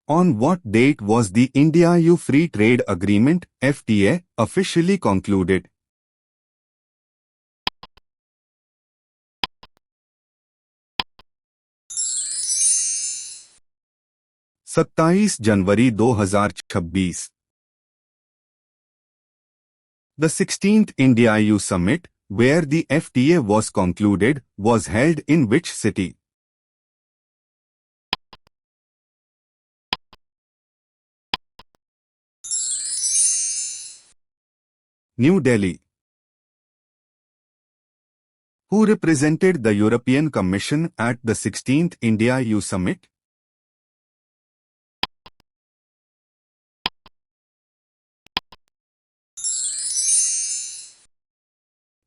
On what date was the India-EU Free Trade Agreement (FTA) officially concluded? January 2026. The 16th India-EU Summit, where the FTA was concluded, was held in which city? New Delhi. Who represented the European Commission at the 16th India-EU Summit?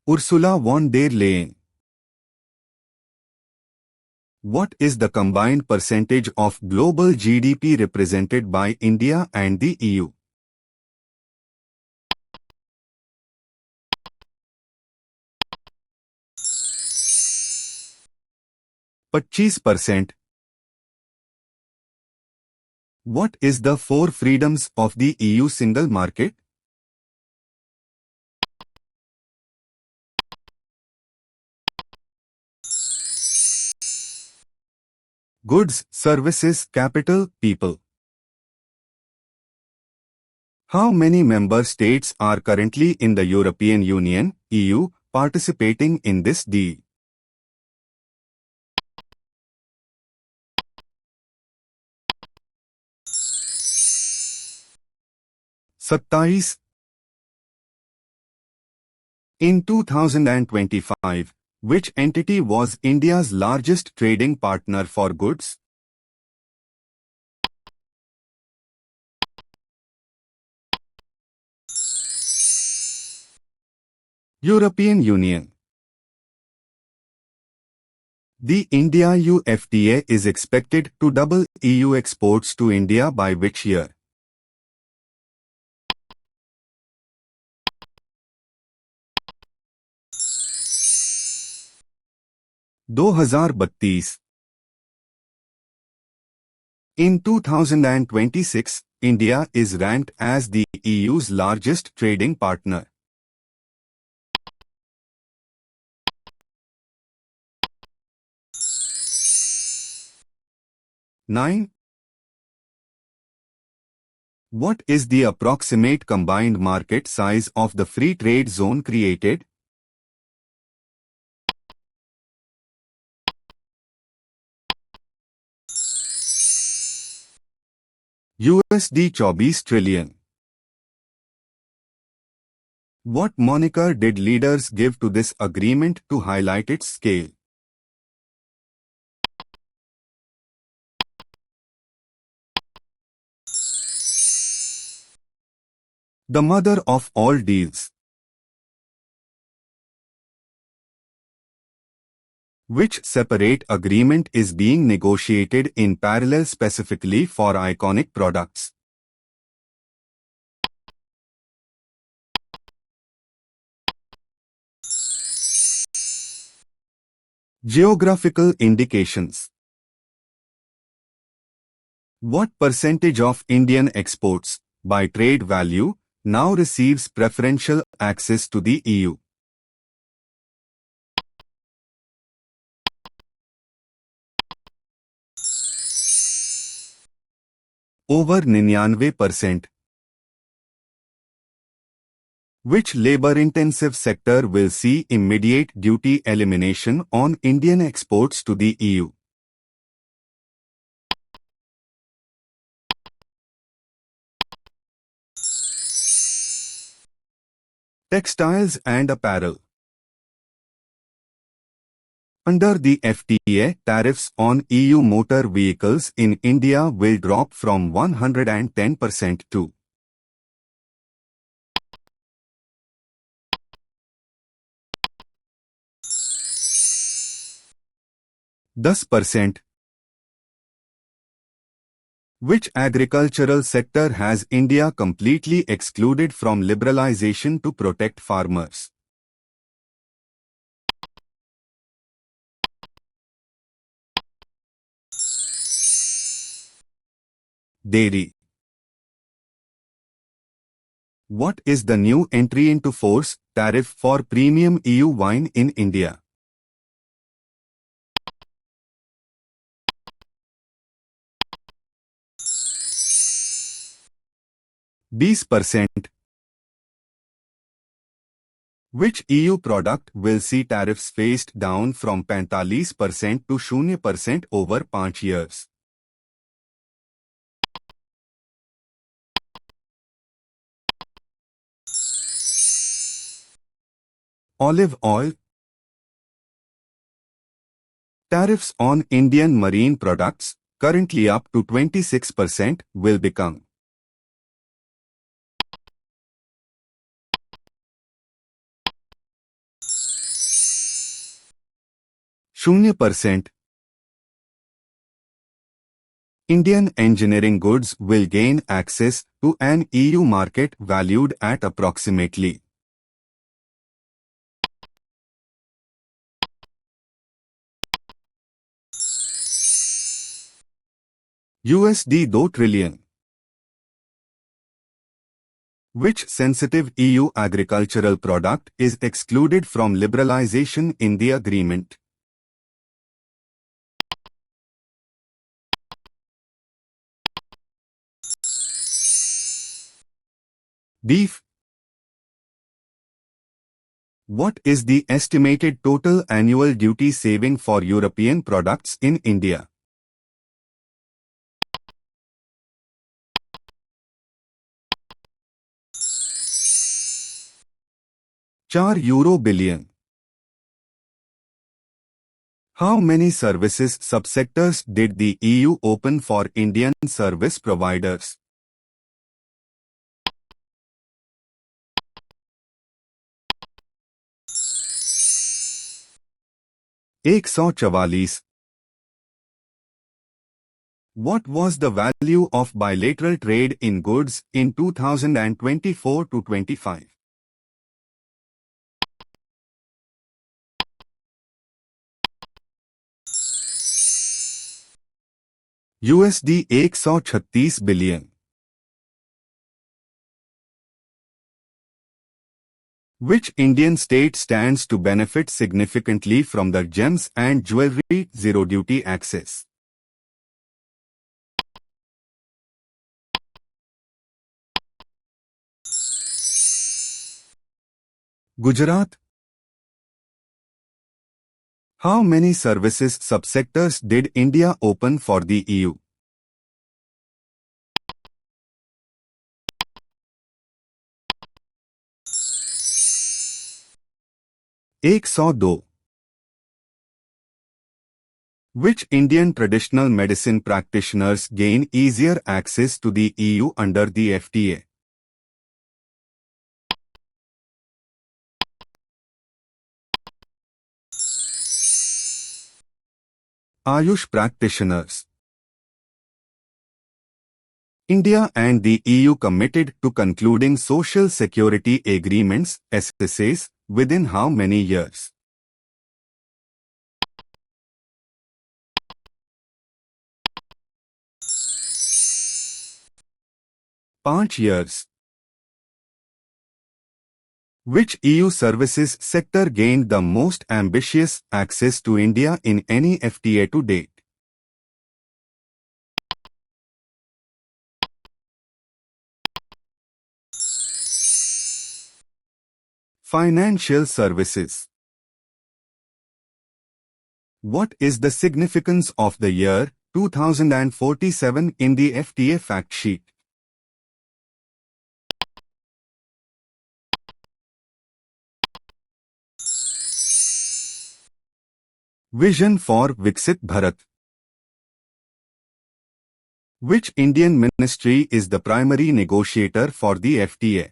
Ursula von der Leyen. What is the combined percentage of global GDP represented by India and the EU? %. What is the four freedoms of the EU single market? Goods, services, capital, people. How many member states are currently in the European Union (EU) participating in this deal? Sattais. In 2025, which entity was India's largest trading partner for goods? European Union. The India-EU FTA is expected to double EU exports to India by which year? (2032). In 2026, India is ranked as the EU's largest trading partner. (9). What is the approximate combined market size of the free trade zone created? USD 24 trillion. What moniker did leaders give to this agreement to highlight its scale? The mother of all deals. Which separate agreement is being negotiated in parallel specifically for iconic products? Geographical indications. What percentage of Indian exports, by trade value, now receives preferential access to the EU? Over 99%. Which labor-intensive sector will see immediate duty elimination on Indian exports to the EU? Textiles and apparel. Under the FTA, tariffs on EU motor vehicles in India will drop from 110% to 10%. Which agricultural sector has India completely excluded from liberalization to protect farmers? Dairy. What is the new entry into force tariff for premium EU wine in India? %. Which EU product will see tariffs phased down from 45% to 0% over 5 years? Olive oil. Tariffs on Indian marine products, currently up to 26%, will become %. Indian engineering goods will gain access to an EU market valued at approximately USD 2 trillion. Which sensitive EU agricultural product is excluded from liberalization in the agreement? Beef. What is the estimated total annual duty saving for European products in India? €4 billion. How many services subsectors did the EU open for Indian service providers? $144. What was the value of bilateral trade in goods in 2024 to 25? USD 136 billion. Which Indian state stands to benefit significantly from the gems and jewelry zero duty access? Gujarat. How many services subsectors did India open for the EU? $102. Which Indian traditional medicine practitioners gain easier access to the EU under the FTA? Ayush practitioners. India and the EU committed to concluding social security agreements (SSAs) within how many years? 5 years. Which EU services sector gained the most ambitious access to India in any FTA to date? Financial services. What is the significance of the year 2047 in the FTA fact sheet? Vision for Viksit Bharat. Which Indian ministry is the primary negotiator for the FTA?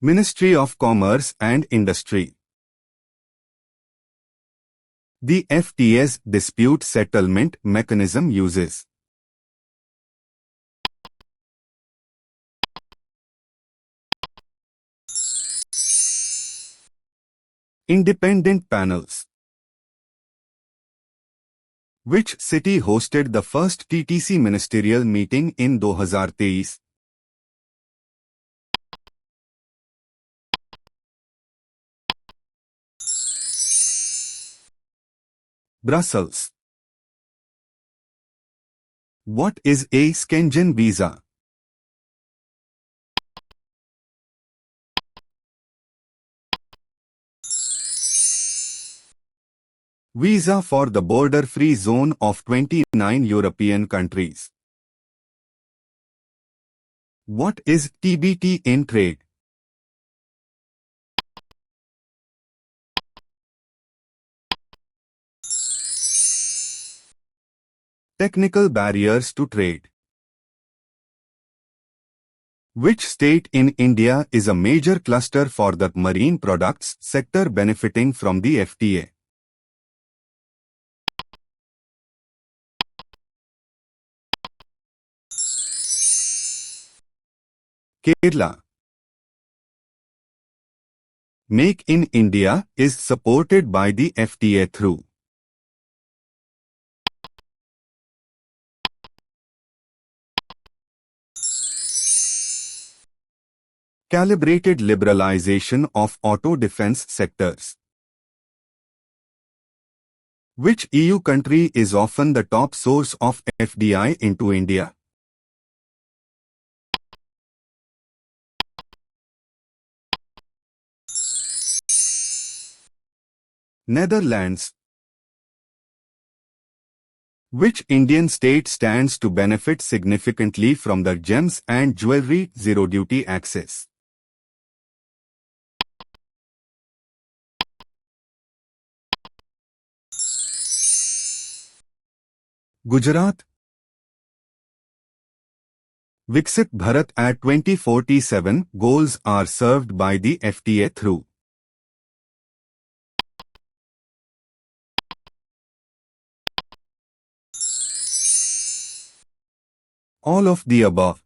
Ministry of Commerce and Industry. The FTA's dispute settlement mechanism uses Independent panels. Which city hosted the first TTC ministerial meeting in 2023? Brussels. What is a Schengen visa? Visa for the border-free zone of 29 European countries. What is TBT in trade? Technical barriers to trade. Which state in India is a major cluster for the marine products sector benefiting from the FTA? Kerala. Make in India is supported by the FTA through calibrated liberalization of auto defense sectors. Which EU country is often the top source of FDI into India? Netherlands. Which Indian state stands to benefit significantly from the gems and jewelry zero duty access? Gujarat. Viksit Bharat at 2047 goals are served by the FTA through all of the above.